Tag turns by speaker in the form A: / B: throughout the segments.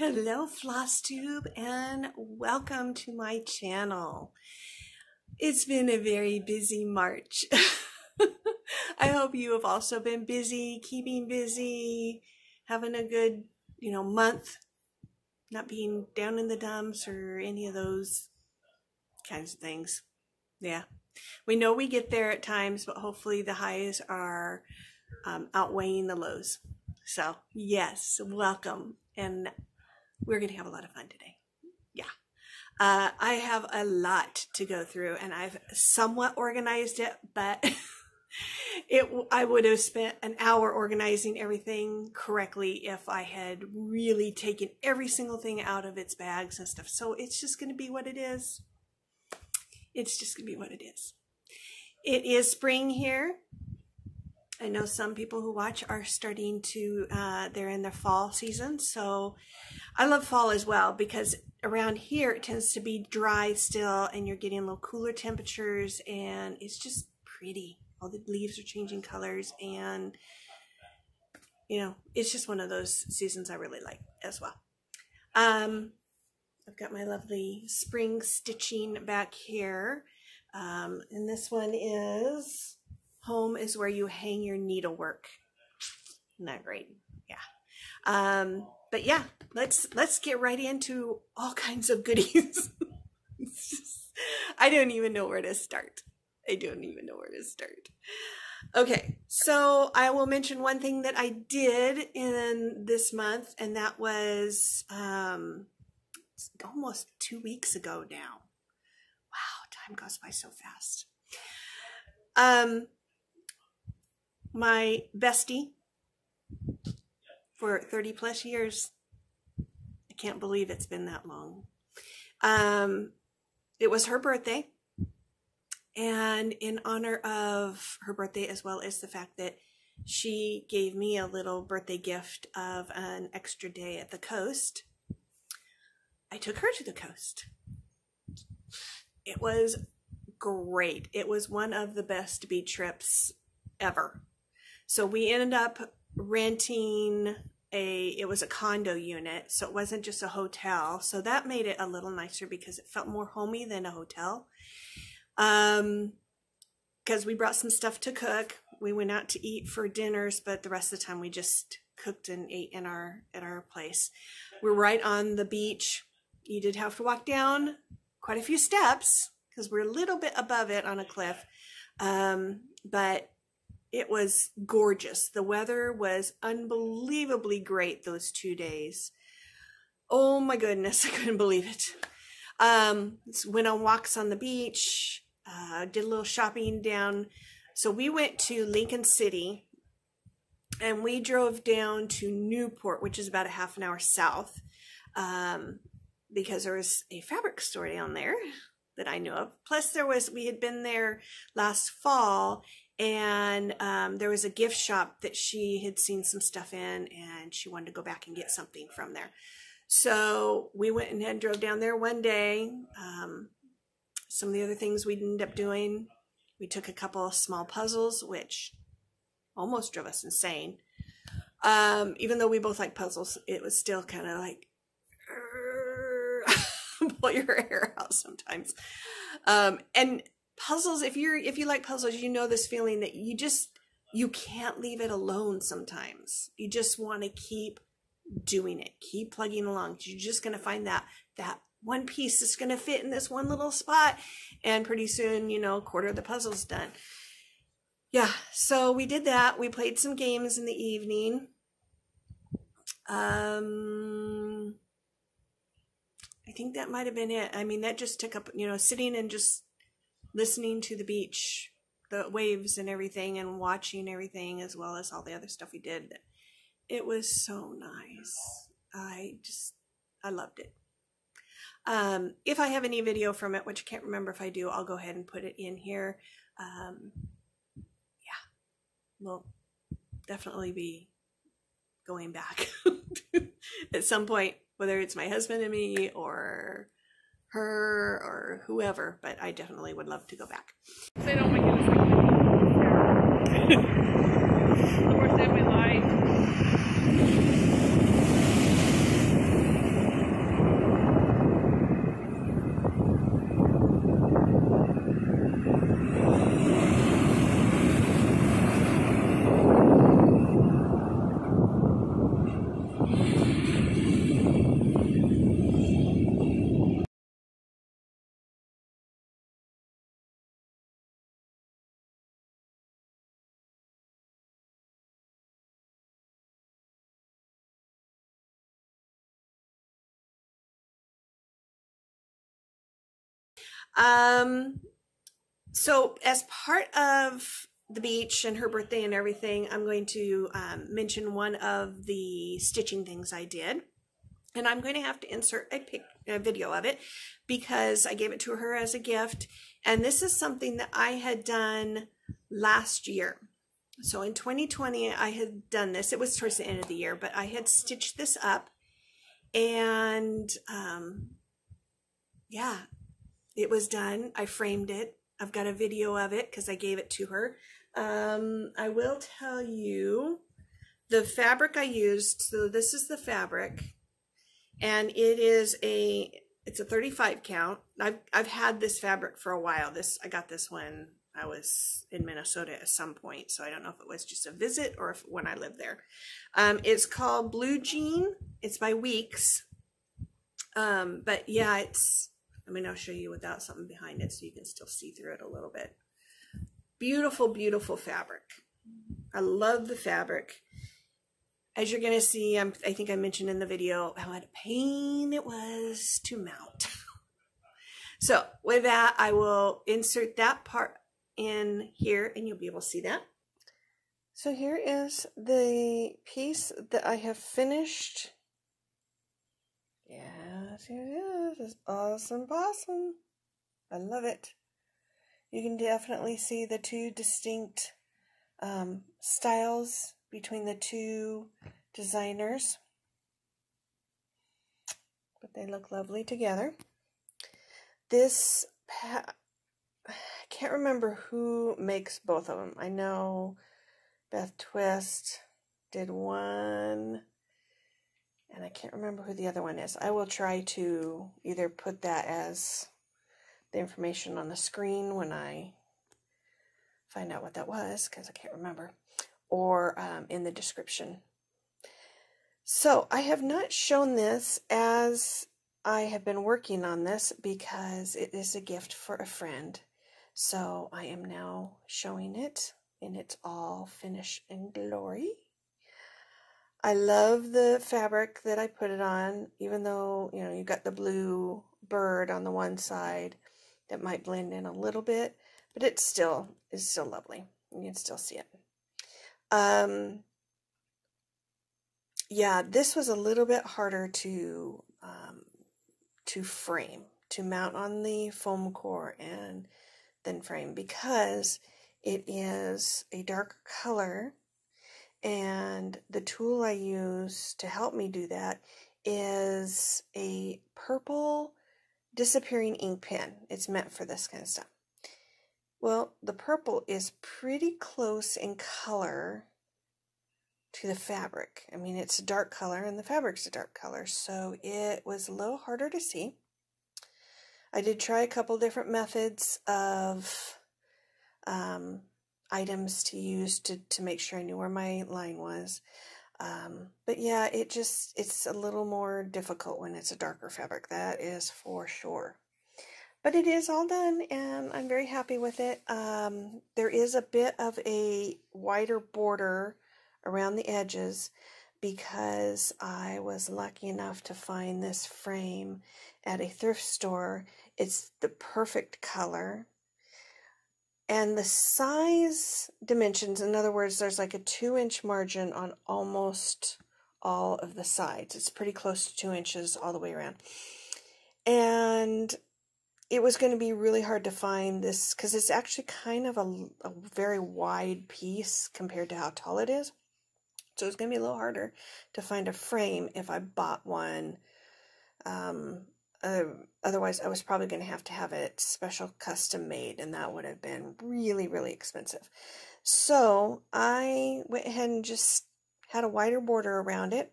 A: Hello Flosstube and welcome to my channel. It's been a very busy March. I hope you have also been busy, keeping busy, having a good, month, not being down in the dumps or any of those kinds of things. Yeah, we know we get there at times, but hopefully the highs are outweighing the lows. So yes, welcome. And we're going to have a lot of fun today. Yeah. I have a lot to go through and I've somewhat organized it, but I would have spent an hour organizing everything correctly if I had really taken every single thing out of its bags and stuff. So it's just going to be what it is. It's just going to be what it is. It is spring here. I know some people who watch are starting to, they're in their fall season. So I love fall as well because around here it tends to be dry still and you're getting a little cooler temperatures and it's just pretty. All the leaves are changing colors and, it's just one of those seasons I really like as well. I've got my lovely spring stitching back here. And this one is... Home is where you hang your needlework. Isn't that great? Yeah. But yeah, let's get right into all kinds of goodies. I don't even know where to start. Okay, so I will mention one thing that I did in this month, and that was almost 2 weeks ago now. Wow, time goes by so fast. My bestie for 30 plus years. I can't believe it's been that long. It was her birthday. And in honor of her birthday, as well as the fact that she gave me a little birthday gift of an extra day at the coast, I took her to the coast. It was great. It was one of the best beach trips ever. So we ended up renting it was a condo unit, so it wasn't just a hotel. So that made it a little nicer because it felt more homey than a hotel. Because we brought some stuff to cook. We went out to eat for dinners, but the rest of the time we just cooked and ate at our place. We're right on the beach. You did have to walk down quite a few steps because we're a little bit above it on a cliff. But it was gorgeous. The weather was unbelievably great those 2 days. Oh my goodness, I couldn't believe it. Went on walks on the beach, did a little shopping down. So we went to Lincoln City and we drove down to Newport, which is about a half an hour south, because there was a fabric store down there that I knew of. Plus we had been there last fall, and there was a gift shop that she had seen some stuff in and she wanted to go back and get something from there. So we went and drove down there one day. Some of the other things we ended up doing, we took a couple of small puzzles, which almost drove us insane. Even though we both like puzzles, it was still kind of like pull your hair out sometimes. And puzzles, if you like puzzles, you know this feeling that you can't leave it alone sometimes. You just want to keep doing it, keep plugging along. You're just going to find that one piece that's going to fit in this one little spot, and pretty soon, a quarter of the puzzle's done. Yeah, so we did that. We played some games in the evening. I think that might have been it. I mean, that just took up, sitting and just listening to the beach, the waves and everything, and watching everything, as well as all the other stuff we did. It was so nice. I loved it. If I have any video from it, which I can't remember if I do, I'll go ahead and put it in here. Yeah, we'll definitely be going back at some point, whether it's my husband and me or her or whoever, but I definitely would love to go back.
B: Said, oh my goodness, the worst day of my life.
A: So as part of the beach and her birthday and everything, I'm going to mention one of the stitching things I did. And I'm going to have to insert a video of it because I gave it to her as a gift. And this is something that I had done last year. So in 2020, I had done this. It was towards the end of the year, but I had stitched this up. And yeah, it was done. I framed it. I've got a video of it because I gave it to her. I will tell you the fabric I used. So this is the fabric. And it's a 35 count. I've had this fabric for a while. I got this when I was in Minnesota at some point, so I don't know if it was just a visit or when I lived there. It's called Blue Jean. It's by Weeks. But yeah, I'll show you without something behind it so you can still see through it a little bit. Beautiful, beautiful fabric. I love the fabric. As you're going to see, I think I mentioned in the video how much pain it was to mount. So with that, I will insert that part in here and you'll be able to see that. So here is the piece that I have finished. Yes, here it is. It's awesome possum. I love it. You can definitely see the two distinct styles between the two designers, but they look lovely together. I can't remember who makes both of them. I know Beth Twist did one, and I can't remember who the other one is. I will try to either put that as the information on the screen when I find out what that was, because I can't remember, or in the description. So I have not shown this as I have been working on this because it is a gift for a friend. So I am now showing it in its all finish and glory. I love the fabric that I put it on, even though, you know, you got the blue bird on the one side that might blend in a little bit, but it still is still lovely. You can still see it. Yeah, this was a little bit harder to frame, to mount on the foam core and then frame, because it is a dark color, and the tool I use to help me do that is a purple disappearing ink pen. It's meant for this kind of stuff. Well, the purple is pretty close in color to the fabric. I mean, it's a dark color and the fabric's a dark color, so it was a little harder to see. I did try a couple different methods of items to use to make sure I knew where my line was. But yeah, it's a little more difficult when it's a darker fabric, that is for sure. But it is all done and I'm very happy with it. There is a bit of a wider border around the edges because I was lucky enough to find this frame at a thrift store. It's the perfect color. And the size dimensions, in other words, there's like a 2-inch margin on almost all of the sides. It's pretty close to 2 inches all the way around. And it was going to be really hard to find this because it's actually kind of a very wide piece compared to how tall it is. So it's going to be a little harder to find a frame if I bought one. Otherwise, I was probably going to have it special custom made, and that would have been really, really expensive. So I went ahead and just had a wider border around it.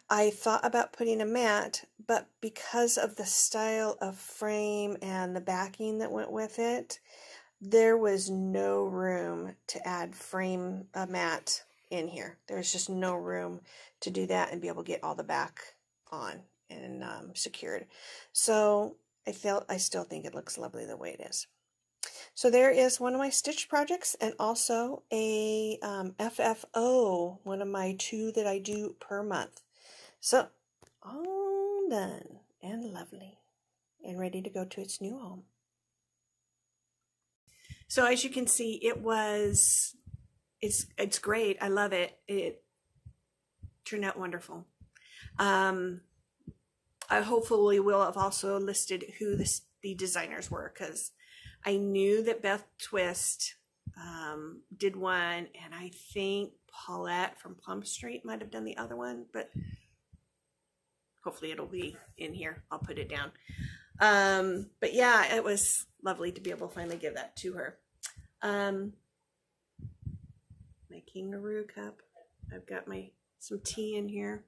A: I thought about putting a mat, but because of the style of frame and the backing that went with it, there was no room to add a mat in here. There's just no room to do that and be able to get all the back on and secured. So I still think it looks lovely the way it is. So there is one of my stitch projects, and also a FFO, one of my 2 that I do per month. So all done and lovely and ready to go to its new home. So as you can see, it's great. I love it. It turned out wonderful. I hopefully will have also listed who the designers were, because I knew that Beth Twist did one, and I think Paulette from Plum Street might have done the other one, but hopefully it'll be in here. I'll put it down. But yeah, it was lovely to be able to finally give that to her. My kangaroo cup. I've got some tea in here.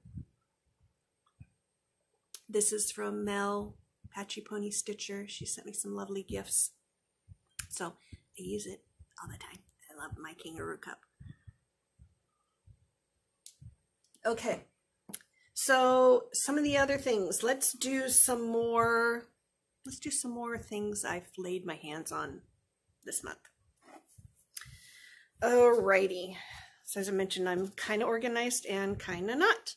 A: This is from Mel, Patchy Pony Stitcher. She sent me some lovely gifts. So I use it all the time. I love my kangaroo cup. Okay, so some of the other things. Let's do some more things I've laid my hands on this month. Alrighty. So as I mentioned, I'm kind of organized and kind of not.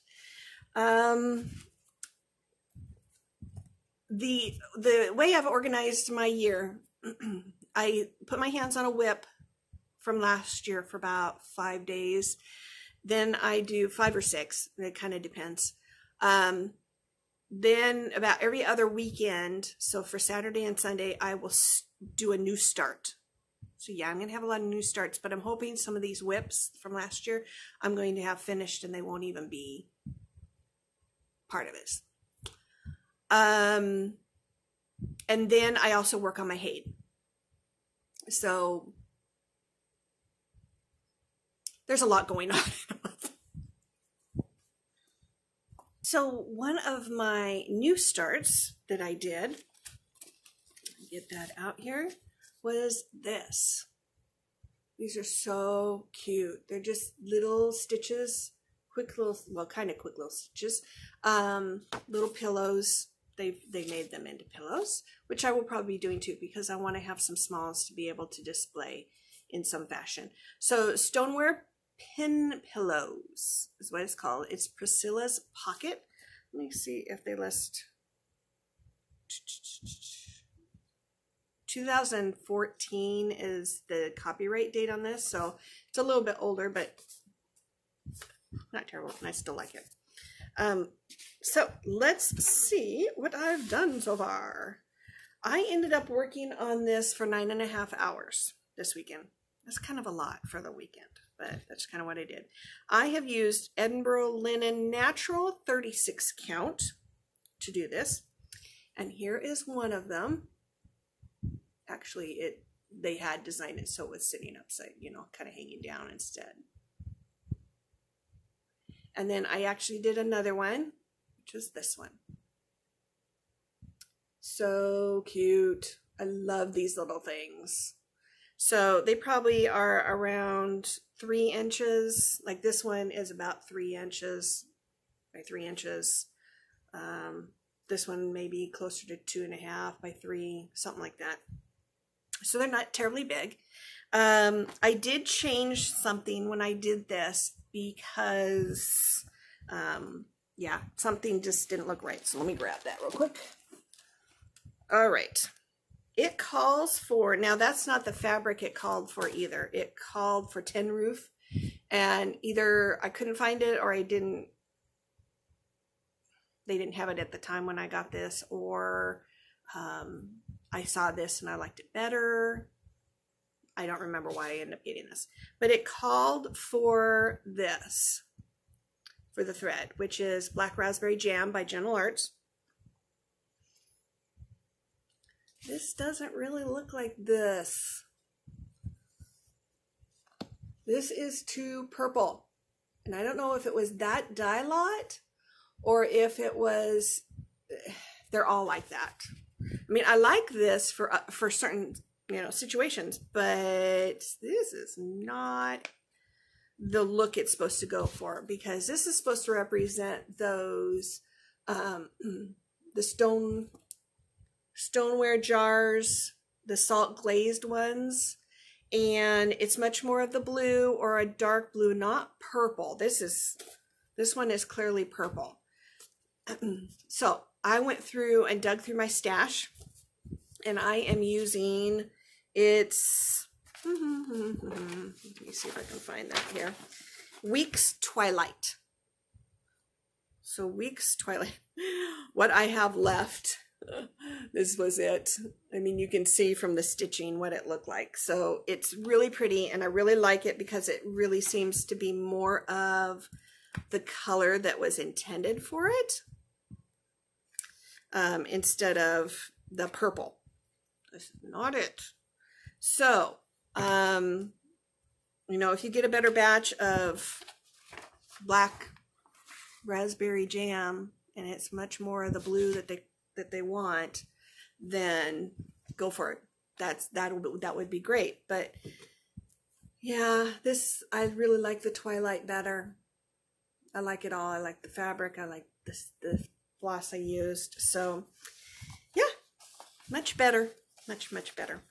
A: The way I've organized my year, I put my hands on a WIP from last year for about 5 days. Then I do 5 or 6. It kind of depends. Then about every other weekend, so for Saturday and Sunday, I will do a new start. So yeah, I'm going to have a lot of new starts, but I'm hoping some of these WIPs from last year, I'm going to have finished and they won't even be part of this. And then I also work on my HAED. So there's a lot going on. So one of my new starts that I did, get that out here, was this. These are so cute. They're just little stitches, quick little, well, kind of quick little stitches, little pillows. They made them into pillows, which I will probably be doing too, because I want to have some smalls to be able to display in some fashion. So Stoneware Pin Pillows is what it's called. It's Priscilla's Pocket. Let me see if they list 2014 is the copyright date on this, so it's a little bit older, but not terrible, and I still like it. So let's see what I've done so far. I ended up working on this for 9.5 hours this weekend. That's kind of a lot for the weekend, but that's kind of what I did. I have used Edinburgh Linen Natural 36 count to do this, and here is one of them. Actually, they had designed it so it was sitting upside, you know, kind of hanging down instead. And then I actually did another one, which was this one. So cute. I love these little things. So they probably are around 3 inches. Like this one is about 3 inches by 3 inches. This one may be closer to 2.5 by 3, something like that. So they're not terribly big. I did change something when I did this because, yeah, something just didn't look right. So let me grab that real quick. All right. It calls for, now that's not the fabric it called for either. It called for tin roof, and either I couldn't find it or they didn't have it at the time when I got this, or I saw this and I liked it better. I don't remember why I ended up getting this, but it called for this for the thread, which is Black Raspberry Jam by Gentle Arts. This doesn't really look like this. This is too purple. And I don't know if it was that dye lot or if it was, they're all like that. I mean, I like this for certain, you know, situations, but this is not the look it's supposed to go for, because this is supposed to represent those, the stoneware jars, the salt glazed ones, and it's much more of the blue or a dark blue, not purple. This one is clearly purple. So I went through and dug through my stash, and I am using, it's Let me see if I can find that here. Weeks Twilight. So Weeks Twilight. What I have left, this was it. I mean, you can see from the stitching what it looked like. So it's really pretty, and I really like it because it really seems to be more of the color that was intended for it, instead of the purple. This is not it. So, you know, if you get a better batch of black raspberry jam and it's much more of the blue that they want, then go for it. That would be great. But yeah, I really like the Twilight better. I like it all. I like the fabric. I like the floss I used. So yeah, much better. Much better.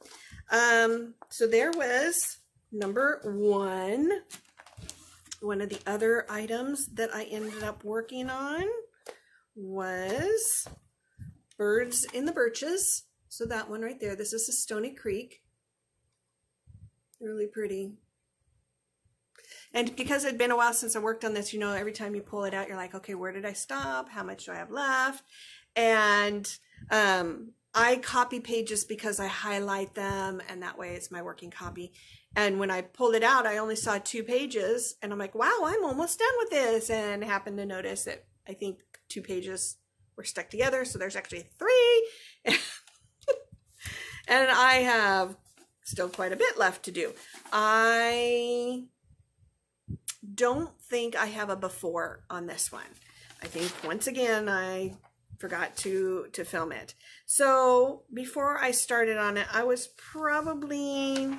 A: So there was number one. One of the other items that I ended up working on was Birds in the Birches. So that one right there, this is a Stony Creek. Really pretty. And because it'd been a while since I worked on this, you know, every time you pull it out, you're like, okay, where did I stop? How much do I have left? And I copy pages because I highlight them, and that way it's my working copy. And when I pulled it out, I only saw 2 pages, and I'm like, wow, I'm almost done with this. And happened to notice that I think 2 pages were stuck together, so there's actually 3. And I have still quite a bit left to do. I don't think I have a before on this one. I think once again I forgot to film it. So before I started on it, I was probably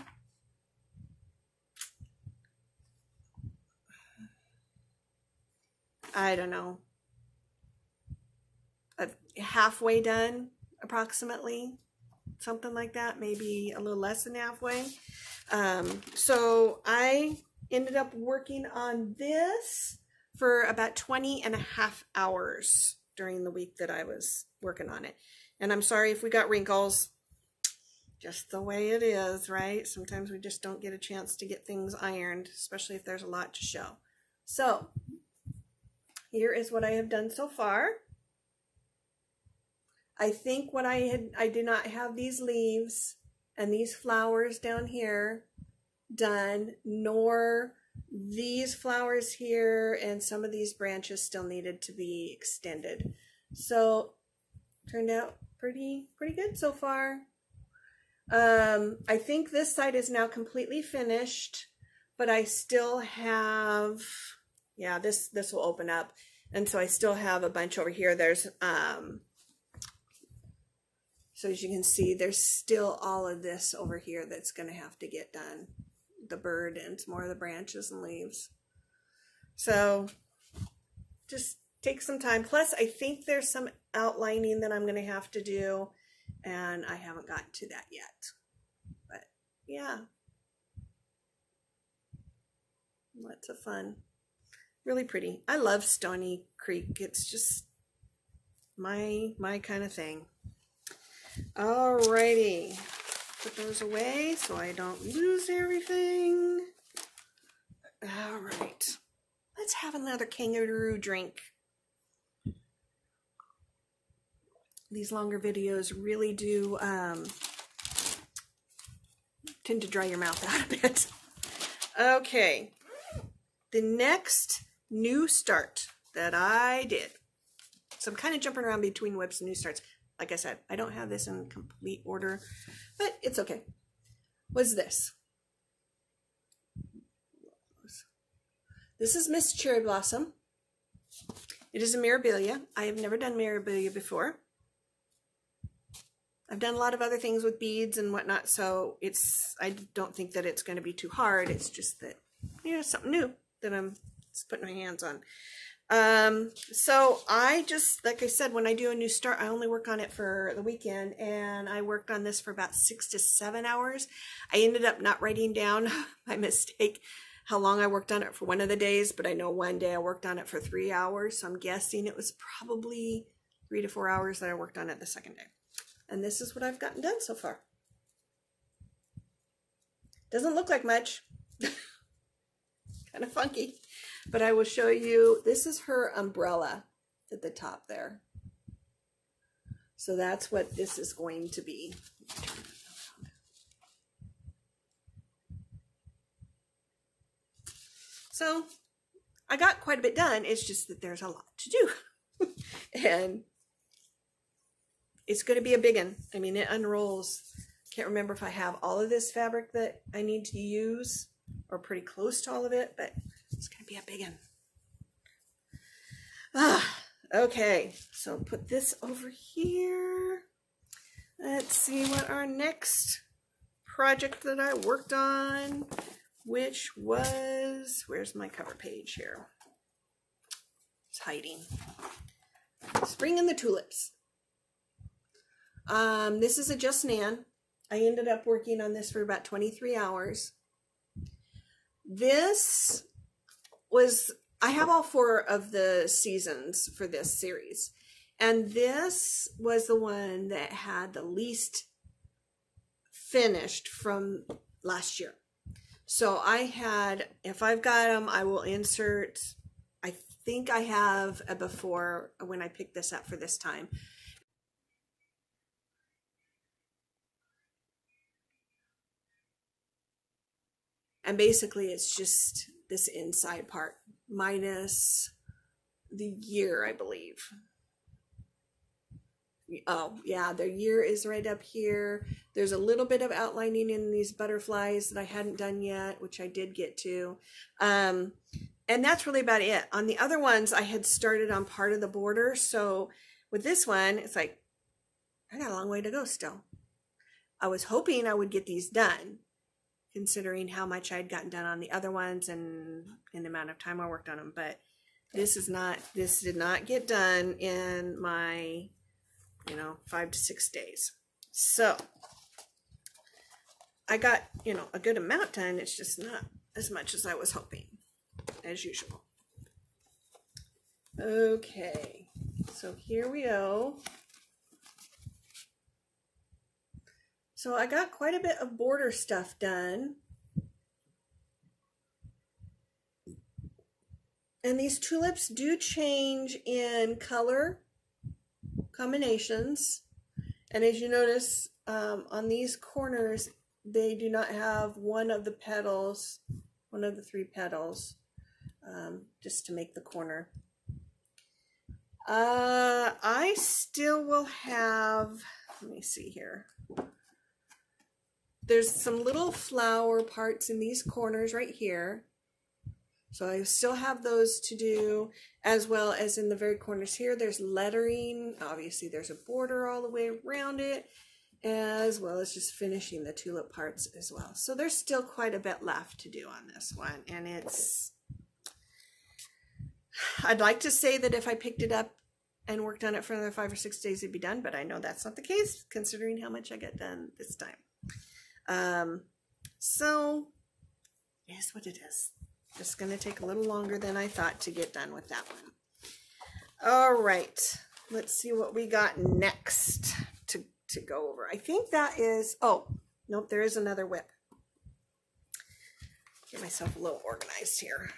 A: I don't know, halfway done, approximately, something like that, maybe a little less than halfway. So I ended up working on this for about 20.5 hours during the week that I was working on it. And I'm sorry if we got wrinkles, just the way it is, right? Sometimes we just don't get a chance to get things ironed, especially if there's a lot to show. So here is what I have done so far. I think what I did not have these leaves and these flowers down here done, nor these flowers here, and some of these branches still needed to be extended. So turned out pretty good so far. I think this side is now completely finished, but I still have, yeah, this will open up, and so I still have a bunch over here. There's so as you can see, there's still all of this over here that's going to have to get done. The bird and some more of the branches and leaves. So just take some time. Plus, I think there's some outlining that I'm going to have to do, and I haven't gotten to that yet. But yeah, lots of fun. Really pretty. I love Stony Creek. It's just my kind of thing. Alrighty, put those away so I don't lose everything. All right, let's have another kangaroo drink. These longer videos really do tend to dry your mouth out a bit. Okay, the next new start that I did. So I'm kind of jumping around between WIPS and new starts. Like I said, I don't have this in complete order, but it's okay. Was this. This is Miss Cherry Blossom. It is a Mirabilia. I have never done Mirabilia before. I've done a lot of other things with beads and whatnot, so I don't think that it's going to be too hard. It's just that, you know, something new that I'm just putting my hands on. So I just, like I said, when I do a new start, I only work on it for the weekend, and I worked on this for about 6 to 7 hours. I ended up not writing down my mistake, how long I worked on it for one of the days, but I know one day I worked on it for 3 hours, so I'm guessing it was probably 3 to 4 hours that I worked on it the second day. And this is what I've gotten done so far. Doesn't look like much. Kind of funky. But I will show you, this is her umbrella at the top there. So that's what this is going to be. So I got quite a bit done. It's just that there's a lot to do. And it's going to be a big one. I mean, it unrolls. Can't remember if I have all of this fabric that I need to use or pretty close to all of it, but it's going to be a big one. Okay, so put this over here. Let's see what our next project that I worked on, which was, where's my cover page here? It's hiding. Spring and the Tulips. This is a Just Nan. I ended up working on this for about 23 hours. This was, I have all 4 of the seasons for this series. And this was the one that had the least finished from last year. So I had, if I've got them, I will insert, I think I have a before when I picked this up for this time. And basically it's just this inside part minus the year, I believe. Oh yeah, their year is right up here. There's a little bit of outlining in these butterflies that I hadn't done yet, which I did get to. And that's really about it. On the other ones, I had started on part of the border. So with this one, it's like, I got a long way to go still. I was hoping I would get these done, considering how much I'd gotten done on the other ones and in the amount of time I worked on them. But this did not get done in my, 5 to 6 days. So I got, a good amount done. It's just not as much as I was hoping, as usual. Okay, so here we go. So I got quite a bit of border stuff done. And these tulips do change in color combinations. And as you notice, on these corners, they do not have one of the petals, one of the 3 petals, just to make the corner. I still will have, let me see here. There's some little flower parts in these corners right here. So I still have those to do, as well as in the very corners here. There's lettering. Obviously, there's a border all the way around it, as well as just finishing the tulip parts as well. So there's still quite a bit left to do on this one. And I'd like to say that if I picked it up and worked on it for another 5 or 6 days, it'd be done. But I know that's not the case, considering how much I got done this time. So it is what it is. Just going to take a little longer than I thought to get done with that one. All right, let's see what we got next to go over. I think that is, oh, nope, there is another WIP. Get myself a little organized here.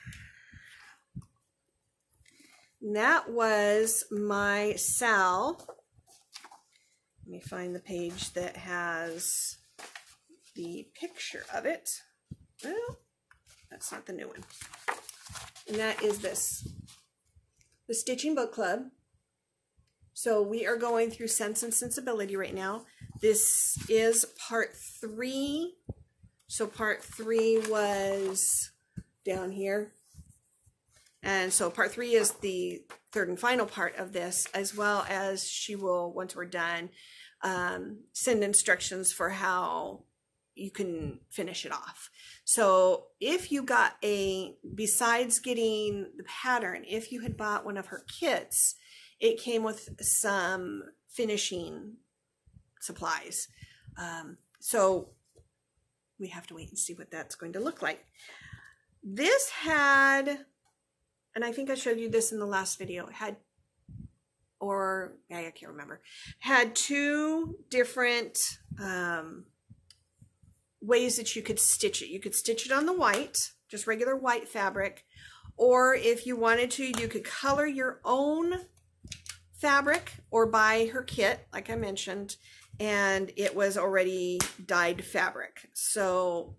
A: And that was my Sal. Let me find the page that has the picture of it. Well, that's not the new one. And that is this, the Stitching Book Club. So we are going through Sense and Sensibility right now. This is part 3. So part 3 was down here. And so part 3 is the 3rd and final part of this, as well as she will, once we're done, send instructions for how you can finish it off. So if you got besides getting the pattern, if you had bought one of her kits, it came with some finishing supplies. So we have to wait and see what that's going to look like. This had, and I think I showed you this in the last video, I can't remember, had 2 different ways that you could stitch it. You could stitch it on the white, just regular white fabric, or if you wanted to, you could color your own fabric or buy her kit, like I mentioned, and it was already dyed fabric. So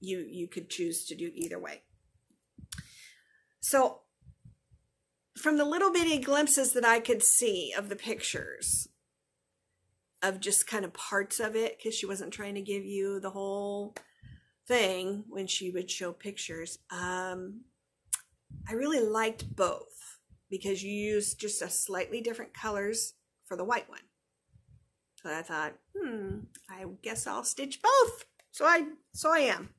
A: you could choose to do either way. So from the little bitty glimpses that I could see of the pictures, of just kind of parts of it, because she wasn't trying to give you the whole thing when she would show pictures, I really liked both, because you used just a slightly different colors for the white one. So I thought, I guess I'll stitch both. So I am.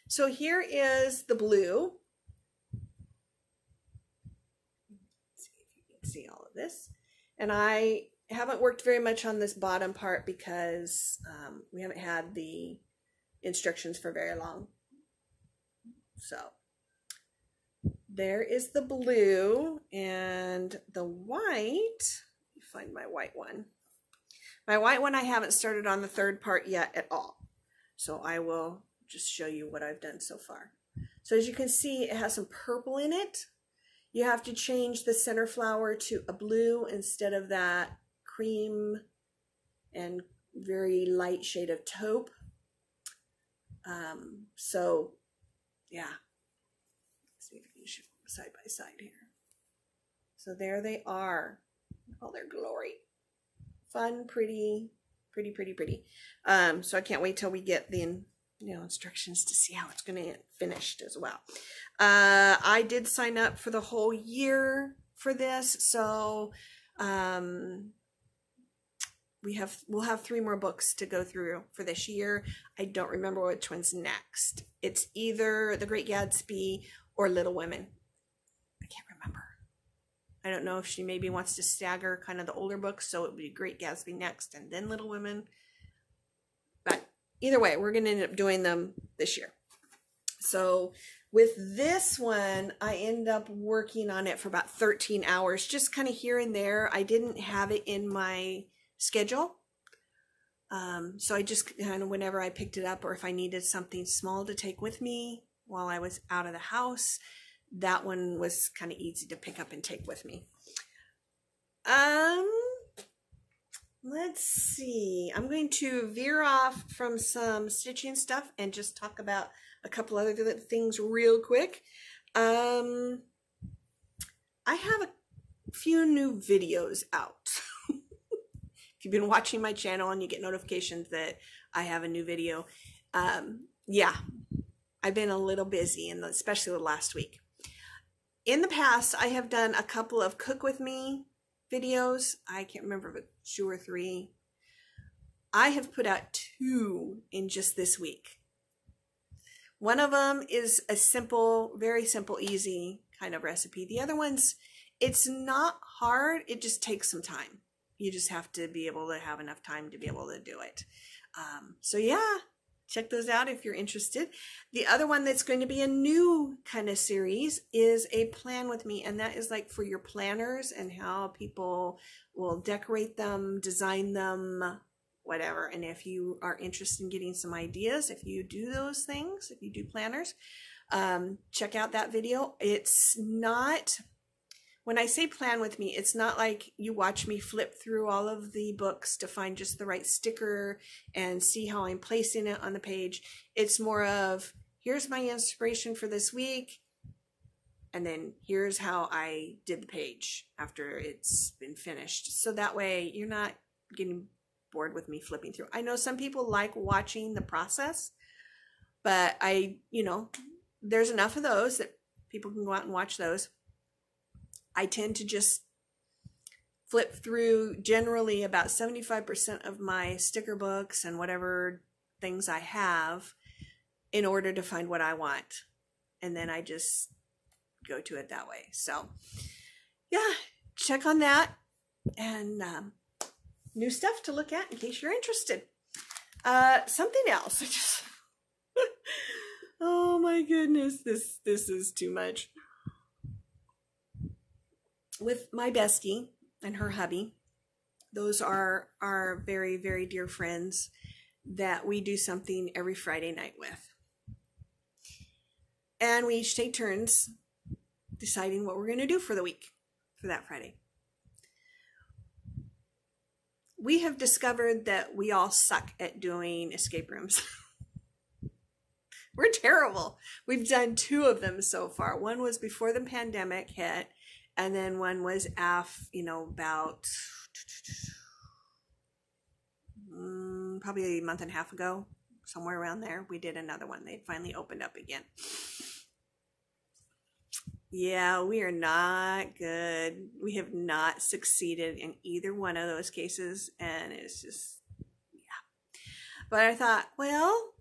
A: So here is the blue. Let's see if you can see all of this. And I haven't worked very much on this bottom part because we haven't had the instructions for very long. So there is the blue, and the white. Let me find my white one. My white one I haven't started on the third part yet at all. So I will just show you what I've done so far. So as you can see, it has some purple in it. You have to change the center flower to a blue instead of that cream and very light shade of taupe. So yeah, let's see if we can show them side by side here. So there they are, all their glory. Fun, pretty. So I can't wait till we get the instructions to see how it's going to get finished as well. I did sign up for the whole year for this, so we'll have 3 more books to go through for this year. I don't remember which one's next. It's either The Great Gatsby or Little Women. I can't remember. I don't know if she maybe wants to stagger kind of the older books, so it would be Great Gatsby next and then Little Women. But either way, we're going to end up doing them this year. So with this one, I end up working on it for about 13 hours, just kind of here and there. I didn't have it in my schedule. So I just kind of, whenever I picked it up, or if I needed something small to take with me while I was out of the house, that one was kind of easy to pick up and take with me. Let's see. I'm going to veer off from some stitching stuff and just talk about a couple other things real quick. I have a few new videos out. If you've been watching my channel and you get notifications that I have a new video, yeah, I've been a little busy, and especially the last week. In the past, I have done a couple of cook with me videos. I can't remember if it's 2 or 3. I have put out 2 in just this week. One of them is a simple, very simple, easy kind of recipe. The other one's, it's not hard. It just takes some time. You just have to be able to have enough time to be able to do it. So yeah, check those out if you're interested. The other one that's going to be a new kind of series is a plan with me, and that is like for your planners and how people will decorate them, design them, whatever. And if you are interested in getting some ideas, if you do those things, if you do planners, check out that video. It's not, when I say plan with me, it's not like you watch me flip through all of the books to find just the right sticker and see how I'm placing it on the page. It's more of, here's my inspiration for this week, and then here's how I did the page after it's been finished. So that way you're not getting bored with me flipping through. I know some people like watching the process, but there's enough of those that people can go out and watch those. I tend to just flip through generally about 75% of my sticker books and whatever things I have in order to find what I want. And then I just go to it that way. So yeah, check on that, and new stuff to look at in case you're interested. Something else. Oh my goodness, this is too much. With my bestie and her hubby, those are very, very dear friends. that we do something every Friday night with. And we each take turns deciding what we're going to do for the week, for that Friday. We have discovered that we all suck at doing escape rooms. We're terrible. We've done 2 of them so far. One was before the pandemic hit, and then one was about probably a month and a half ago, somewhere around there. We did another one. They finally opened up again. Yeah, we are not good. We have not succeeded in either one of those cases, and it's just, yeah. But I thought, well,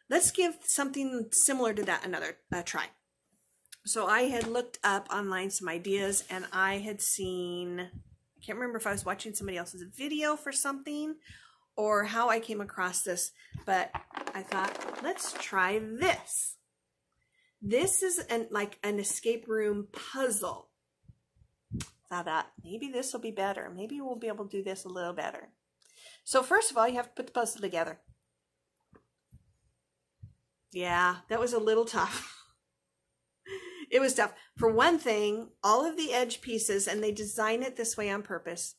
A: let's give something similar to that another try. So I had looked up online some ideas, and I had seen, I can't remember if I was watching somebody else's video for something or how I came across this, but I thought, let's try this. This is like an escape room puzzle. I thought, maybe this will be better. Maybe we'll be able to do this a little better. So first of all, you have to put the puzzle together. Yeah, that was a little tough. It was tough. For one thing, all of the edge pieces, and they design it this way on purpose,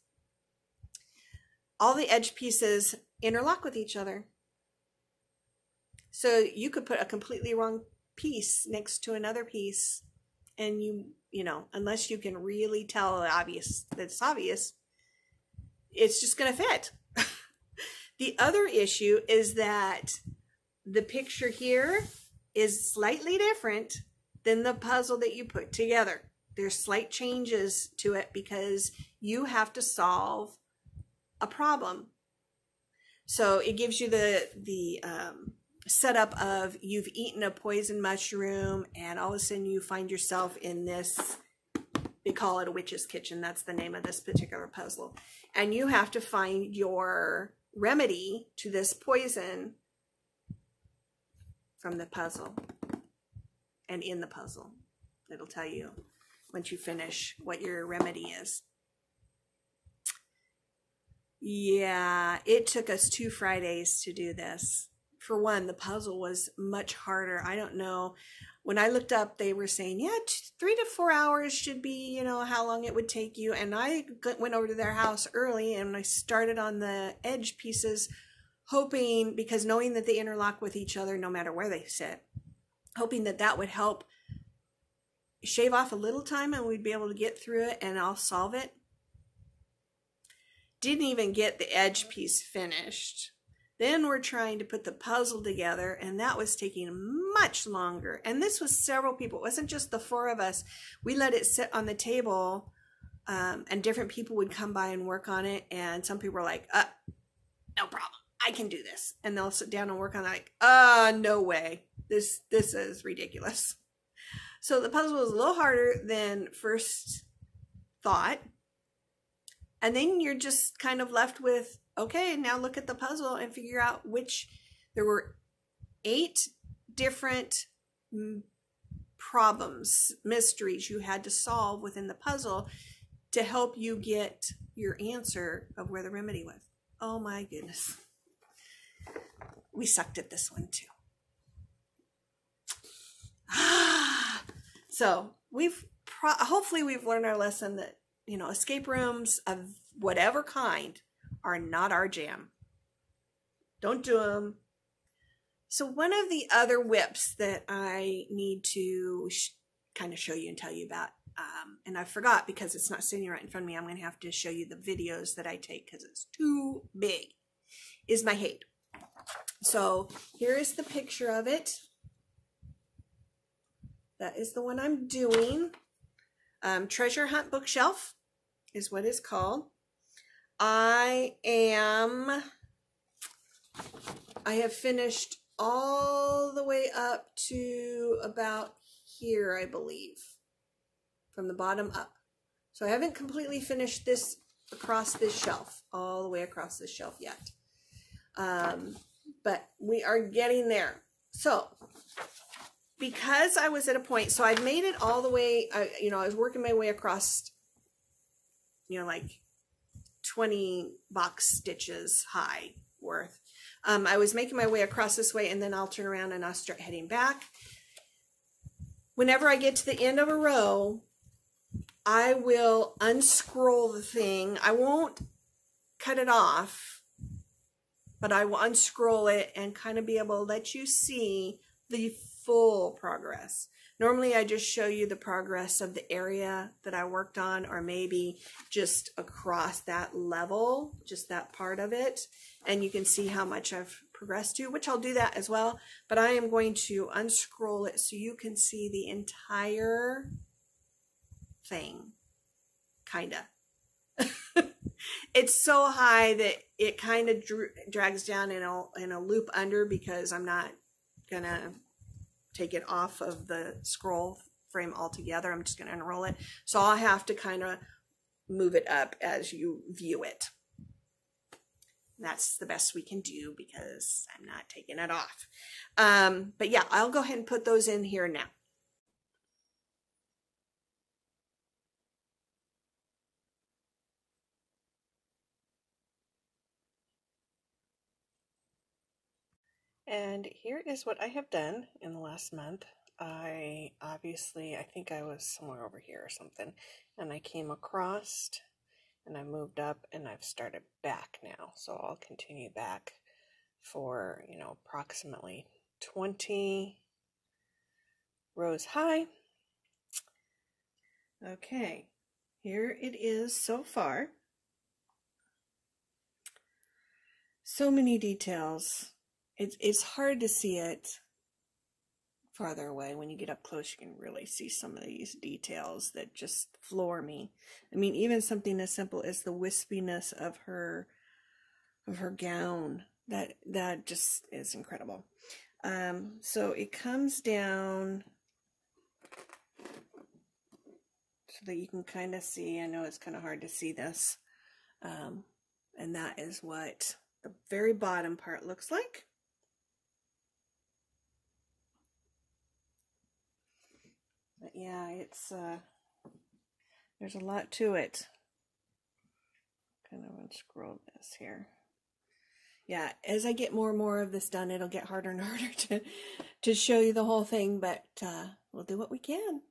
A: all the edge pieces interlock with each other. So you could put a completely wrong piece next to another piece, and you know, unless you can really tell that's obvious, it's just going to fit. The other issue is that the picture here is slightly different than the puzzle that you put together. There's slight changes to it because you have to solve a problem. So it gives you the setup of you've eaten a poison mushroom, and all of a sudden you find yourself in this, they call it a witch's kitchen. That's the name of this particular puzzle. And you have to find your remedy to this poison from the puzzle. And in the puzzle, it'll tell you once you finish what your remedy is. Yeah, it took us 2 Fridays to do this. For one, the puzzle was much harder. I don't know. When I looked up, they were saying, yeah, 3 to 4 hours should be, you know, how long it would take you. And I went over to their house early, and I started on the edge pieces, hoping, because knowing that they interlock with each other no matter where they sit, hoping that that would help shave off a little time and we'd be able to get through it and I'll solve it. Didn't even get the edge piece finished. Then we're trying to put the puzzle together, and that was taking much longer. And this was several people. It wasn't just the 4 of us. We let it sit on the table, and different people would come by and work on it. And some people were like, no problem, I can do this. And they'll sit down and work on it like, no way. This is ridiculous. So the puzzle was a little harder than first thought. And then you're just kind of left with, okay, now look at the puzzle and figure out which, there were 8 different problems, mysteries you had to solve within the puzzle to help you get your answer of where the remedy was. Oh my goodness. We sucked at this one too. So hopefully we've learned our lesson that, you know, escape rooms of whatever kind are not our jam. Don't do them. So one of the other WIPs that I need to kind of show you and tell you about, and I forgot because it's not sitting right in front of me, I'm going to have to show you the videos that I take because it's too big, is my HAED. So here is the picture of it. That is the one I'm doing. Treasure Hunt Bookshelf is what it's called. I have finished all the way up to about here, I believe, from the bottom up. So I haven't completely finished this across this shelf, all the way across this shelf yet. But we are getting there. So because I was at a point, so I've made it all the way, you know, I was working my way across, you know, like 20 box stitches high worth. I was making my way across this way, and then I'll turn around and I'll start heading back. Whenever I get to the end of a row, I will unscroll the thing. I won't cut it off, but I will unscroll it and kind of be able to let you see the full progress. Normally I just show you the progress of the area that I worked on, or maybe just across that level, just that part of it, and you can see how much I've progressed to, which I'll do that as well, but I am going to unscroll it so you can see the entire thing, kinda. It's so high that it kind of drags down in a loop under, because I'm not gonna take it off of the scroll frame altogether. I'm just going to unroll it. So I'll have to kind of move it up as you view it. That's the best we can do because I'm not taking it off. But yeah, I'll go ahead and put those in here now. And here is what I have done in the last month. I think I was somewhere over here or something, and I came across and I moved up and I've started back now. So I'll continue back for, approximately 20 rows high. Okay, here it is so far. So many details. It's hard to see it farther away. When you get up close, you can really see some of these details that just floor me. I mean, even something as simple as the wispiness of her gown, that just is incredible. So it comes down so that you can kind of see. I know it's kind of hard to see this, and that is what the very bottom part looks like. But yeah, it's there's a lot to it. Kind of unscroll this here. Yeah, as I get more and more of this done, it'll get harder and harder to show you the whole thing, but we'll do what we can.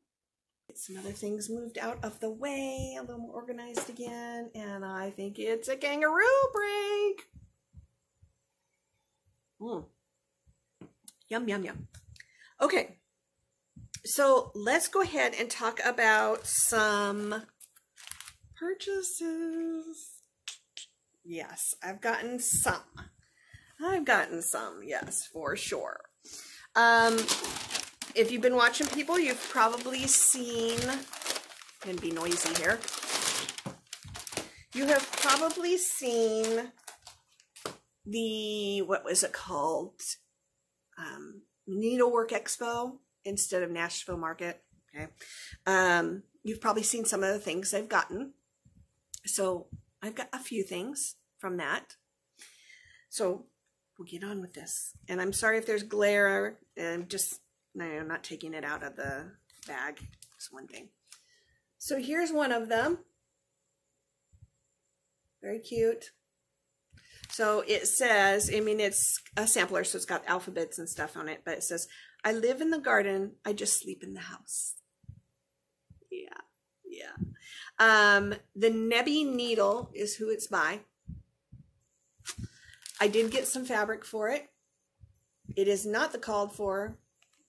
A: Get some other things moved out of the way, a little more organized again, and I think it's a kangaroo break. Yum, yum, yum. Okay. So let's go ahead and talk about some purchases. Yes, I've gotten some. Yes, for sure. If you've been watching people, you've probably seen, I'm gonna be noisy here. You have probably seen the, what was it called? Needlework Expo instead of Nashville Market. Okay. You've probably seen some of the things I've gotten. So I've got a few things from that. So we'll get on with this. And I'm sorry if there's glare. I'm not taking it out of the bag. It's one thing. So here's one of them. Very cute. So it says, I mean, it's a sampler, so it's got alphabets and stuff on it, but it says, I live in the garden, I just sleep in the house. Yeah. The Nebby needle is who it's by. I did get some fabric for it. It is not the called for,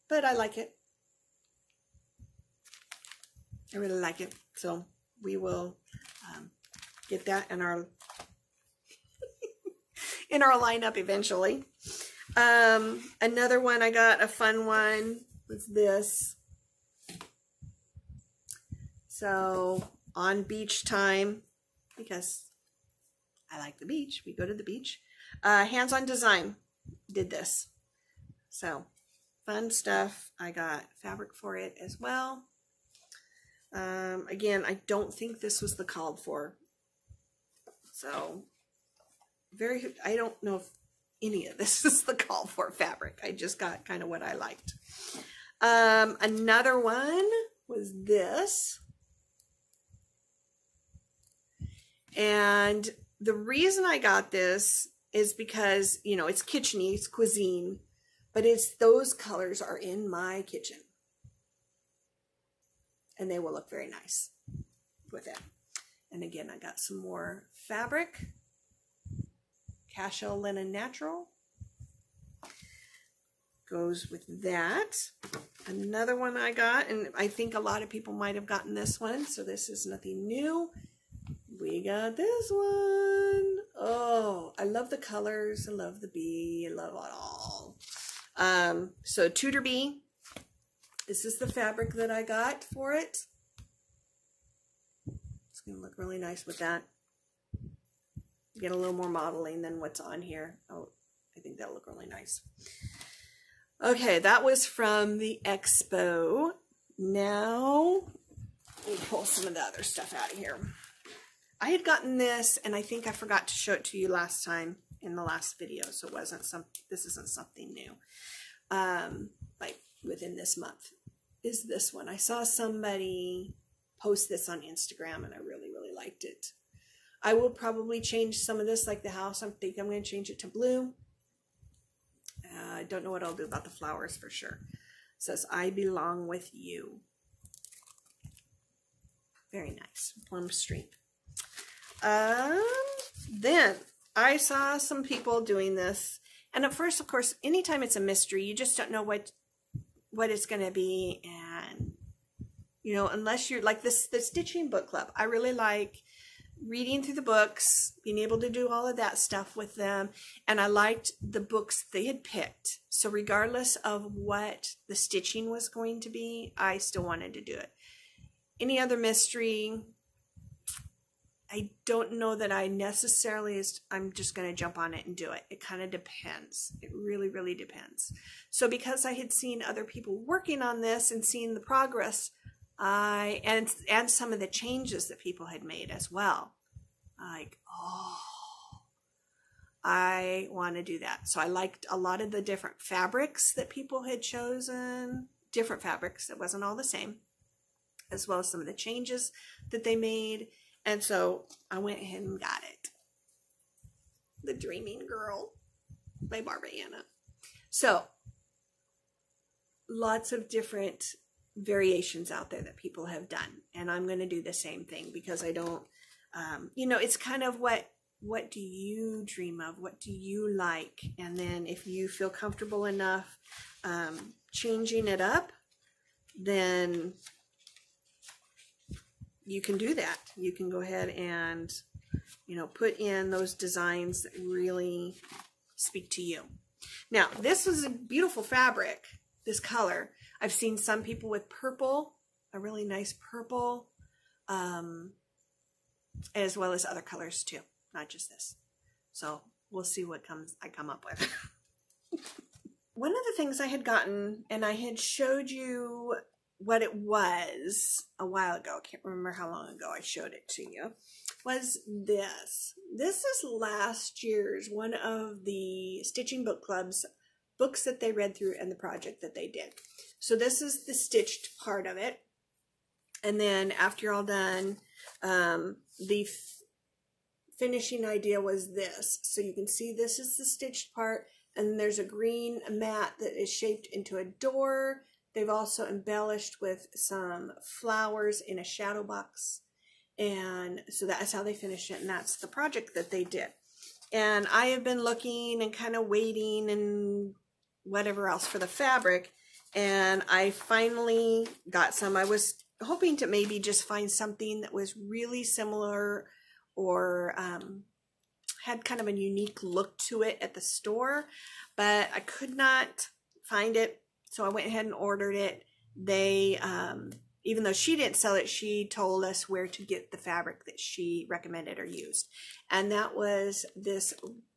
A: but I like it. I really like it. So we will get that in our in our lineup eventually. Another one I got, a fun one, was this. So on beach time, because I like the beach, we go to the beach. Hands-on Design did this. So fun stuff. I got fabric for it as well. Again, I don't think this was the called for. So I don't know if any of this is the called for fabric. I just got kind of what I liked. Another one was this. And the reason I got this is because, you know, it's kitchen-y, it's cuisine, but it's those colors are in my kitchen. And they will look very nice with it. And again, I got some more fabric, cashel linen natural. Goes with that. Another one I got, and I think a lot of people might have gotten this one, so this is nothing new. We got this one. Oh, I love the colors. I love the bee. I love it all. So Tudor bee. This is the fabric that I got for it. It's going to look really nice with that. Get a little more modeling than what's on here. Oh, I think that'll look really nice. Okay, that was from the expo. Now, we pull some of the other stuff out of here. I had gotten this, and I think I forgot to show it to you last time in the last video, so it wasn't this isn't something new. Like within this month is this one. I saw somebody post this on Instagram, and I really, really liked it. I will probably change some of this, like the house. I think I'm going to change it to blue. I don't know what I'll do about the flowers for sure. It says, I belong with you. Very nice. Plum Street. Then I saw some people doing this. And at first, of course, anytime it's a mystery, you just don't know what it's going to be. And, you know, unless you're like the Stitching Book Club. I really like reading through the books, being able to do all of that stuff with them. And I liked the books they had picked. So regardless of what the stitching was going to be, I still wanted to do it. Any other mystery, I don't know that I necessarily I'm just going to jump on it and do it. It kind of depends. It really, really depends. So because I had seen other people working on this and seeing the progress, and some of the changes that people had made as well. Like, oh, I want to do that. So I liked a lot of the different fabrics that people had chosen, different fabrics. It wasn't all the same, as well as some of the changes that they made. And so I went ahead and got it. The Dreaming Girl by Barbara Anna. So lots of different variations out there that people have done, and I'm going to do the same thing because I don't you know, it's kind of what do you dream of, what do you like, and then if you feel comfortable enough changing it up, then you can do that. You can go ahead and, you know, put in those designs that really speak to you. Now, this is a beautiful fabric, this color. I've seen some people with purple, a really nice purple, as well as other colors too, not just this. So we'll see what I come up with. One of the things I had gotten, and I had showed you what it was a while ago, I can't remember how long ago I showed it to you, was this. This is last year's, one of the Stitching Book Club's books that they read through and the project that they did. So this is the stitched part of it. And then after you're all done, the finishing idea was this. So you can see this is the stitched part, and there's a green mat that is shaped into a door. They've also embellished with some flowers in a shadow box. And so that's how they finished it, and that's the project that they did. And I have been looking and kind of waiting and whatever else for the fabric, and I finally got some. I was hoping to maybe just find something that was really similar or had kind of a unique look to it at the store, but I could not find it, so I went ahead and ordered it. They even though she didn't sell it, she told us where to get the fabric that she recommended or used, and that was this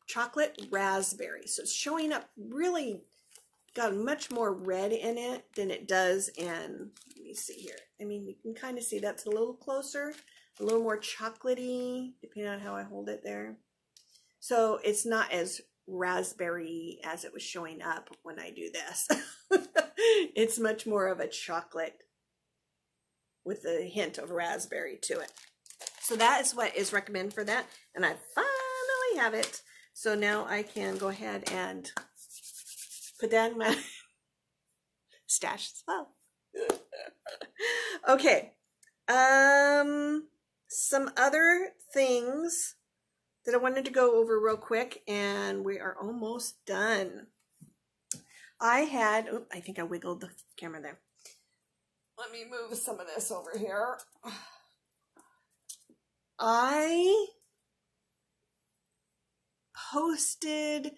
A: chocolate raspberry. So it's showing up really, got much more red in it than it does in, let me see here. I mean, you can kind of see that's a little closer, a little more chocolatey, depending on how I hold it there. So it's not as raspberry as it was showing up when I do this. It's much more of a chocolate with a hint of raspberry to it. So that is what is recommended for that. And I finally have it. So now I can go ahead and put that in my stash as well. Okay. Some other things that I wanted to go over real quick, and we are almost done. I think I wiggled the camera there. Let me move some of this over here. I posted,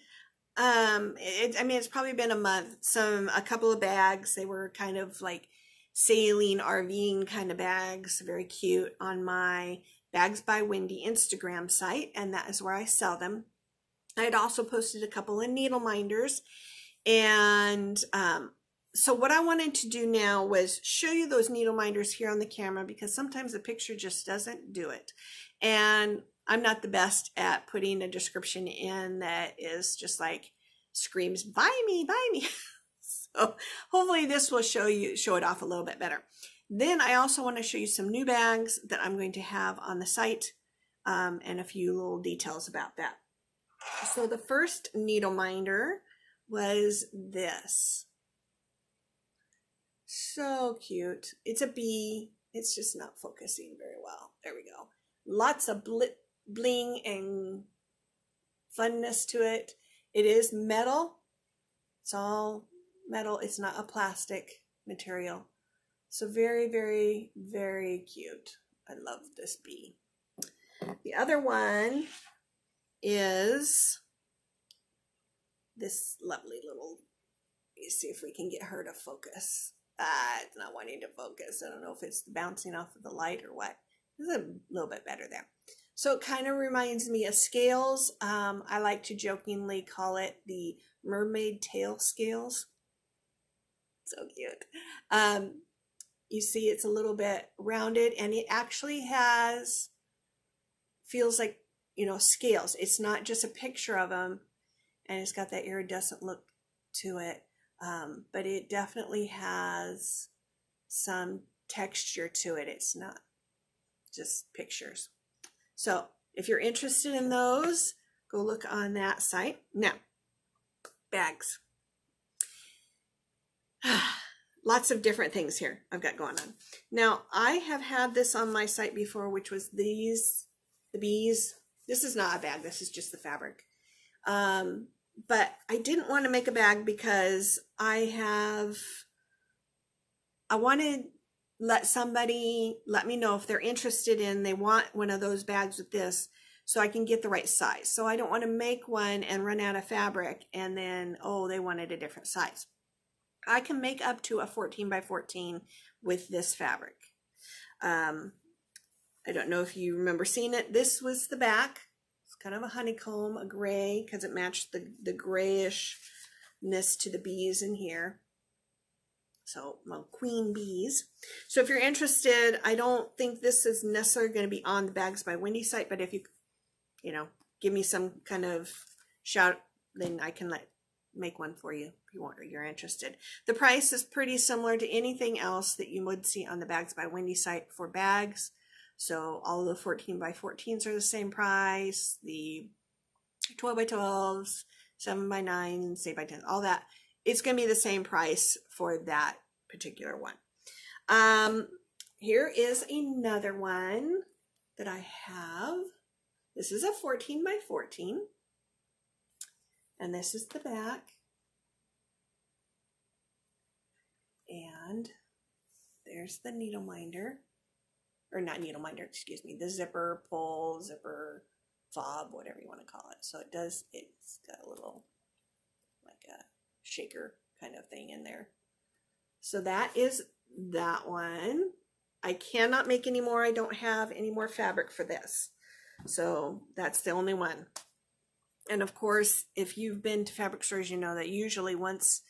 A: it's probably been a month, a couple of bags. They were kind of like sailing, RVing kind of bags, very cute, on my Bags by Wendy Instagram site, and that is where I sell them. I had also posted a couple of needle minders, and so what I wanted to do now was show you those needle minders here on the camera, because sometimes the picture just doesn't do it, and I'm not the best at putting a description in that is just like screams, buy me, buy me. So hopefully this will show it off a little bit better. Then I also want to show you some new bags that I'm going to have on the site, and a few little details about that. So the first needle minder was this. So cute. It's a bee. It's just not focusing very well. There we go. Lots of bling and funness to it. It is metal. It's all metal. It's not a plastic material. So very, very, very cute. I love this bee. The other one is this lovely little, let's see if we can get her to focus. It's not wanting to focus. I don't know if it's bouncing off of the light or what. This is a little bit better there. So it kind of reminds me of scales. I like to jokingly call it the mermaid tail scales. So cute. You see it's a little bit rounded, and it actually feels like, scales. It's not just a picture of them, and it's got that iridescent look to it, but it definitely has some texture to it. It's not just pictures. So if you're interested in those, go look on that site. Now, bags. Lots of different things here I've got going on. Now, I have had this on my site before, which was the bees. This is not a bag. This is just the fabric. But I didn't want to make a bag because I want to let somebody let me know if they're interested in, they want one of those bags with this, so I can get the right size. So I don't want to make one and run out of fabric and then, oh, they wanted a different size. I can make up to a 14 by 14 with this fabric. I don't know if you remember seeing it. This was the back. It's kind of a honeycomb, a gray, because it matched the grayishness to the bees in here. So, well, queen bees. So if you're interested, I don't think this is necessarily going to be on the Bags by Wendy site, but if you give me some kind of shout, then I can make one for you if you want or you're interested. The price is pretty similar to anything else that you would see on the Bags by Wendy site for bags. So all of the 14 by 14s are the same price. The 12 by 12s, 7 by 9s, 8 by 10s, all that. It's going to be the same price for that particular one. Here is another one that I have. This is a 14 by 14. And this is the back. And there's the needle minder. Or not needle minder, excuse me. The zipper pull, zipper fob, whatever you want to call it. So it's got a little, like a shaker kind of thing in there. So that is that one. I cannot make any more. I don't have any more fabric for this. So that's the only one. And of course, if you've been to fabric stores, you know that usually once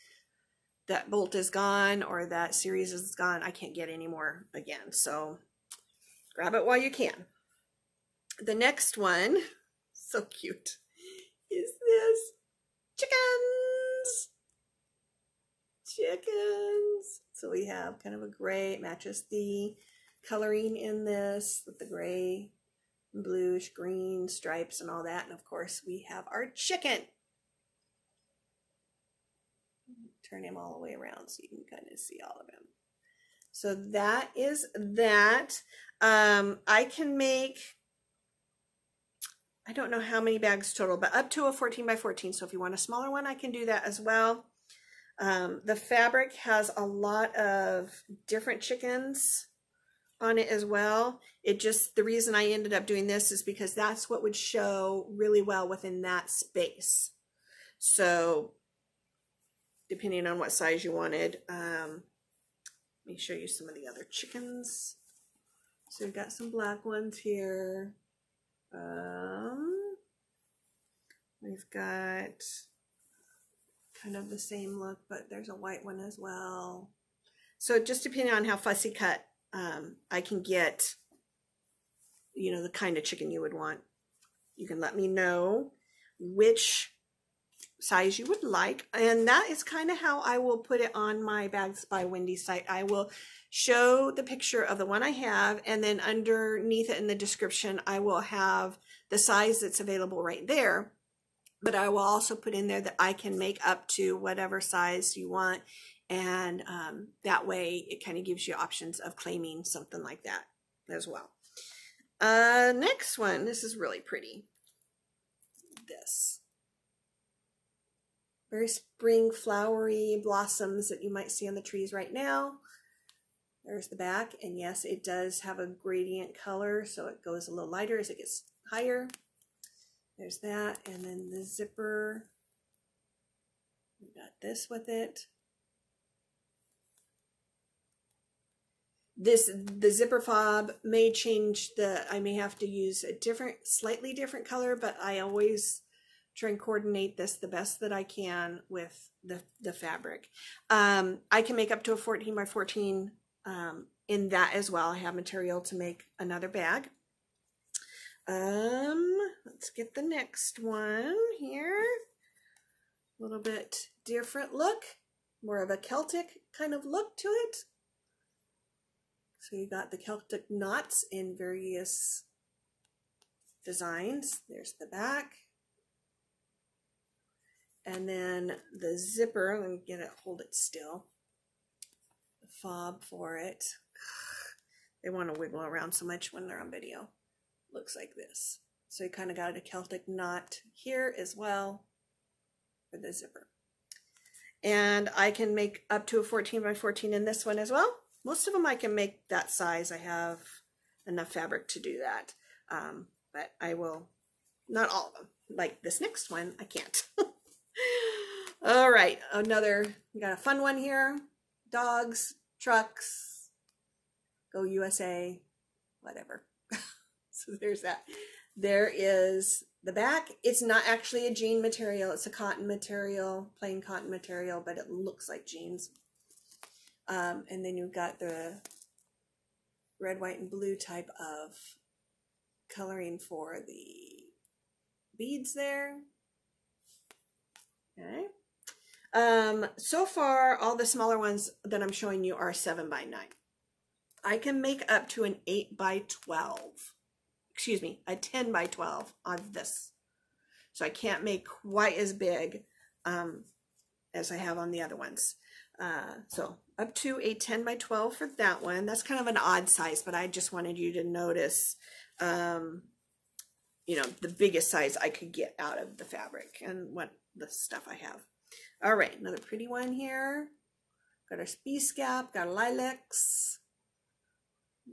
A: that bolt is gone or that series is gone, I can't get any more again. So grab it while you can. The next one, so cute, is this. Chickens. Chickens. So we have kind of a gray, it matches the coloring in this with the gray bluish green stripes and all that. And of course we have our chicken. Turn him all the way around so you can kind of see all of him. So that is that. I can make, I don't know how many bags total, but up to a 14 by 14. So if you want a smaller one, I can do that as well. The fabric has a lot of different chickens on it as well. It just, the reason I ended up doing this is because that's what would show really well within that space. So depending on what size you wanted, let me show you some of the other chickens. So we've got some black ones here. We've got kind of the same look, but there's a white one as well. So just depending on how fussy cut, I can get, you know, the kind of chicken you would want. You can let me know which size you would like, and that is kind of how I will put it on my Bags by Wendy site. I will show the picture of the one I have, and then underneath it in the description I will have the size that's available right there, but I will also put in there that I can make up to whatever size you want, and that way it kind of gives you options of claiming something like that as well. Next one, this is really pretty. This very spring flowery blossoms that you might see on the trees right now. There's the back, and yes, it does have a gradient color, so it goes a little lighter as it gets higher. There's that, and then the zipper. We got this with it. The zipper fob may change I may have to use a slightly different color, but I always try and coordinate this the best that I can with the fabric. I can make up to a 14 by 14 in that as well. I have material to make another bag. Let's get the next one here. A little bit different look, more of a Celtic kind of look to it. So you got the Celtic knots in various designs. There's the back. And then the zipper, I'm going to get it, hold it still. The fob for it. They want to wiggle around so much when they're on video. Looks like this. So you kind of got a Celtic knot here as well for the zipper. And I can make up to a 14 by 14 in this one as well. Most of them I can make that size. I have enough fabric to do that. But I will, not all of them. Like this next one, I can't. All right, we got a fun one here. Dogs, trucks, go USA, whatever. So there's that. There is the back. It's not actually a jean material. It's a cotton material, plain cotton material, but it looks like jeans. And then you've got the red, white, and blue type of coloring for the beads there. Okay. So far, all the smaller ones that I'm showing you are 7 by 9. I can make up to an 8 by 12. Excuse me, a 10 by 12 on this. So I can't make quite as big as I have on the other ones. So up to a 10 by 12 for that one. That's kind of an odd size, but I just wanted you to notice, you know, the biggest size I could get out of the fabric and what the stuff I have. All right, another pretty one here. Got our bee scalp, got lilacs.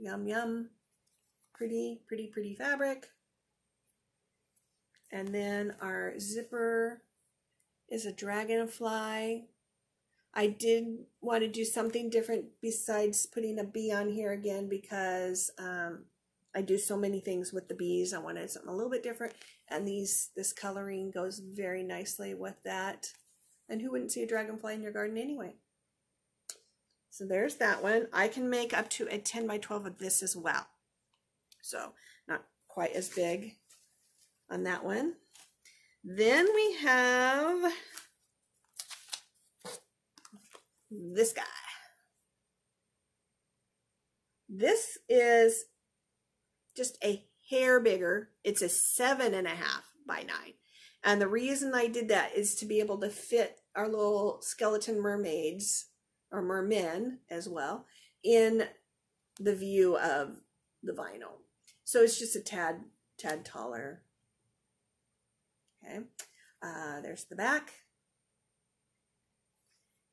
A: Yum, yum. Pretty, pretty, pretty fabric. And then our zipper is a dragonfly. I did want to do something different besides putting a bee on here again because I do so many things with the bees. I wanted something a little bit different, and this coloring goes very nicely with that. And who wouldn't see a dragonfly in your garden anyway? So there's that one. I can make up to a 10 by 12 of this as well. So not quite as big on that one. Then we have this guy. This is just a hair bigger. It's a 7.5 by 9. And the reason I did that is to be able to fit our little skeleton mermaids, or mermen as well, in the view of the vinyl. So it's just a tad taller. Okay, there's the back.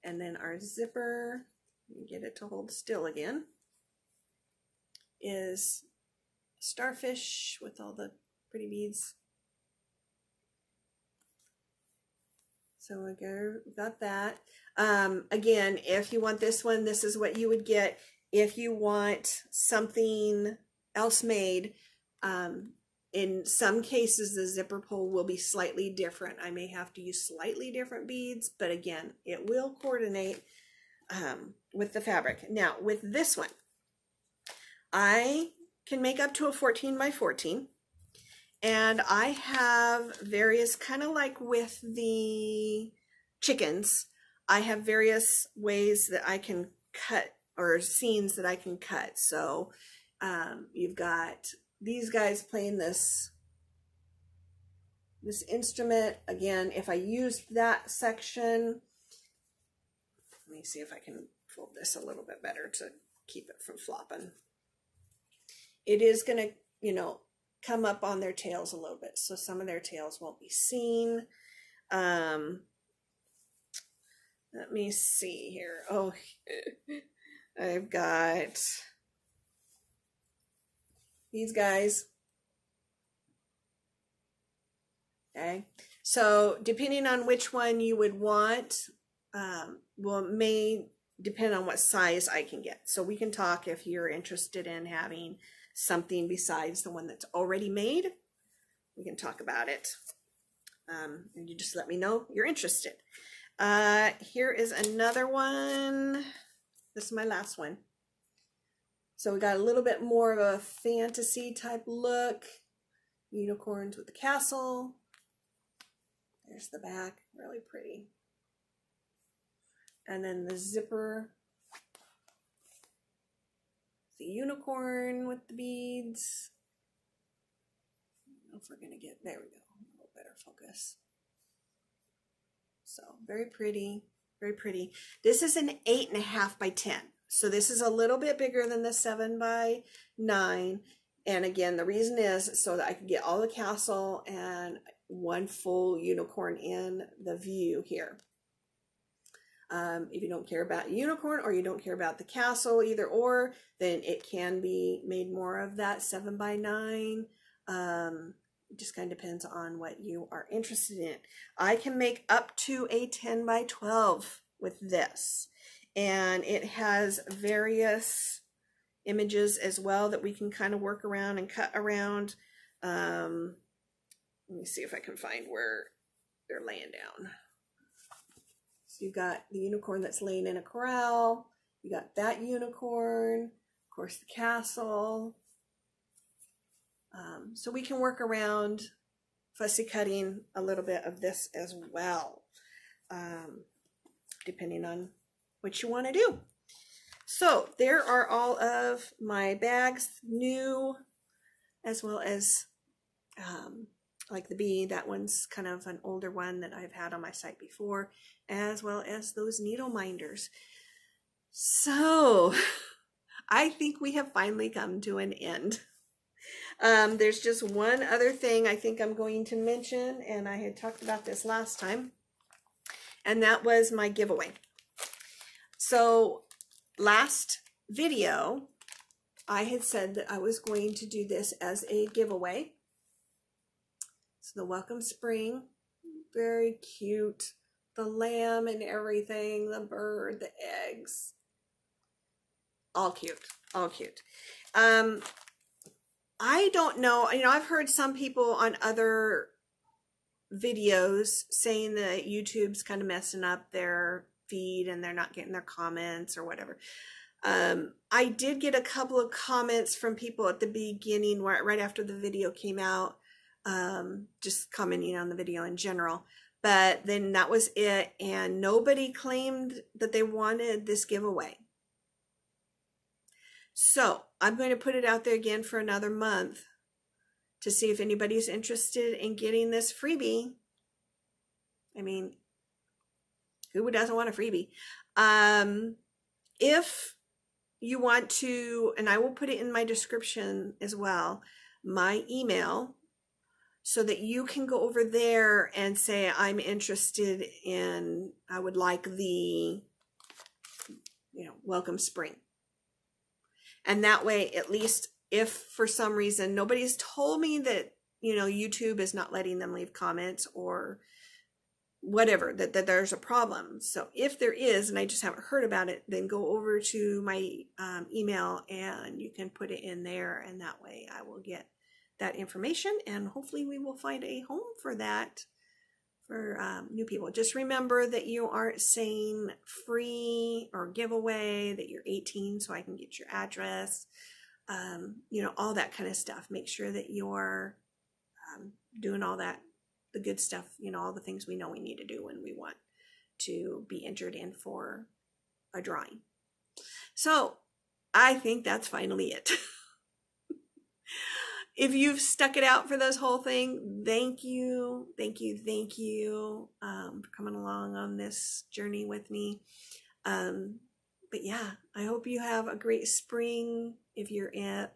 A: And then our zipper, let me get it to hold still again, is starfish with all the pretty beads. So we got that. Again, if you want this one, this is what you would get. If you want something else made, in some cases, the zipper pull will be slightly different. I may have to use slightly different beads, but again, it will coordinate with the fabric. Now, with this one, I can make up to a 14 by 14. And I have various, kind of like with the chickens, I have various ways that I can cut, or scenes that I can cut. So you've got these guys playing this instrument. Again, if I used that section, let me see if I can fold this a little bit better to keep it from flopping. It is going to, you know, come up on their tails a little bit, so some of their tails won't be seen. Let me see here. Oh, I've got these guys. Okay, so depending on which one you would want, may depend on what size I can get. So we can talk if you're interested in having something besides the one that's already made. We can talk about it. And you just let me know you're interested. Here is another one. This is my last one. So we got a little bit more of a fantasy type look. Unicorns with the castle. There's the back, really pretty. And then the zipper. The unicorn with the beads. I don't know if we're gonna get, there we go, a little better focus. So very pretty, very pretty. This is an 8.5 by 10. So this is a little bit bigger than the 7 by 9. And again, the reason is so that I can get all the castle and one full unicorn in the view here. If you don't care about unicorn or you don't care about the castle, either or, then it can be made more of that 7 by 9. It just kind of depends on what you are interested in. I can make up to a 10 by 12 with this. And it has various images as well that we can kind of work around and cut around. Let me see if I can find where they're laying down. So you've got the unicorn that's laying in a corral. You got that unicorn, of course, the castle. So we can work around fussy cutting a little bit of this as well, depending on what you want to do. So there are all of my bags, new, as well as like the bee. That one's kind of an older one that I've had on my site before, as well as those needle minders. So I think we have finally come to an end. There's just one other thing I think I'm going to mention, and I had talked about this last time, and that was my giveaway. So last video, I had said that I was going to do this as a giveaway. So the Welcome Spring, very cute. The lamb and everything, the bird, the eggs, all cute, all cute. I don't know, you know, I've heard some people on other videos saying that YouTube's kind of messing up their feed and they're not getting their comments or whatever. I did get a couple of comments from people at the beginning, right after the video came out, just commenting on the video in general. But then that was it, and nobody claimed that they wanted this giveaway. So I'm going to put it out there again for another month. to see if anybody's interested in getting this freebie. I mean, who doesn't want a freebie? If you want to, and I will put it in my description as well, my email, so that you can go over there and say, I'm interested in, I would like the, welcome spring. And that way, at least if for some reason nobody's told me that, YouTube is not letting them leave comments or whatever, that there's a problem. So if there is, and I just haven't heard about it, then go over to my email and you can put it in there, and that way I will get that information, and hopefully we will find a home for that for new people. Just remember that you aren't saying free or giveaway, that you're 18 so I can get your address, all that kind of stuff. Make sure that you're doing all that, the good stuff, all the things we know we need to do when we want to be entered in for a drawing. So I think that's finally it. If you've stuck it out for this whole thing, thank you for coming along on this journey with me. But yeah, I hope you have a great spring. If you're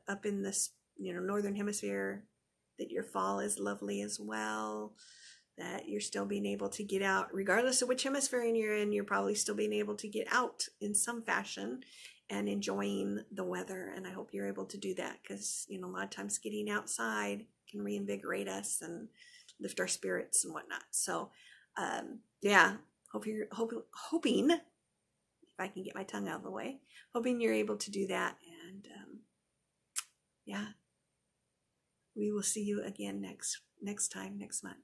A: up in this, northern hemisphere, that your fall is lovely as well, that you're still being able to get out, regardless of which hemisphere you're in, you're probably still being able to get out in some fashion and enjoying the weather. And I hope you're able to do that, because a lot of times getting outside can reinvigorate us and lift our spirits and whatnot. So yeah, hoping, if I can get my tongue out of the way, hoping you're able to do that. And yeah, we will see you again next month.